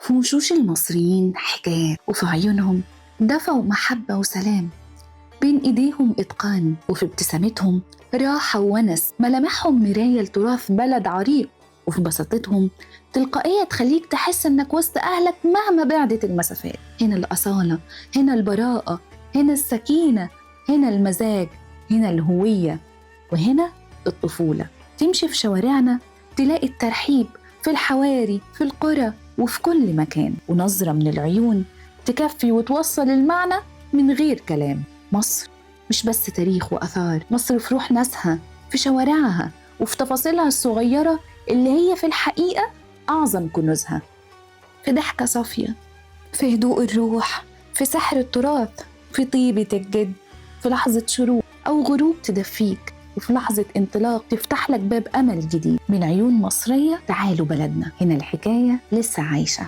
في وشوش المصريين حكايات، وفي عيونهم دفى ومحبة وسلام، بين إيديهم إتقان وفي ابتسامتهم راحة وونس، ملامحهم مراية لتراث بلد عريق، وفي بساطتهم تلقائية تخليك تحس إنك وسط أهلك مهما بعدت المسافات. هنا الأصالة، هنا البراءة، هنا السكينة، هنا المزاج، هنا الهوية، وهنا الطفولة. تمشي في شوارعنا تلاقي الترحيب في الحواري، في القرى، وفي كل مكان، ونظرة من العيون تكفي وتوصل المعنى من غير كلام. مصر مش بس تاريخ وآثار، مصر في روح ناسها، في شوارعها، وفي تفاصيلها الصغيرة اللي هي في الحقيقة أعظم كنوزها. في ضحكة صافية، في هدوء الروح، في سحر التراث، في طيبة الجد، في لحظة شروق أو غروب تدفيك، وفي لحظة انطلاق تفتح لك باب أمل جديد. من عيون مصرية تعالوا بلدنا، هنا الحكاية لسه عايشة.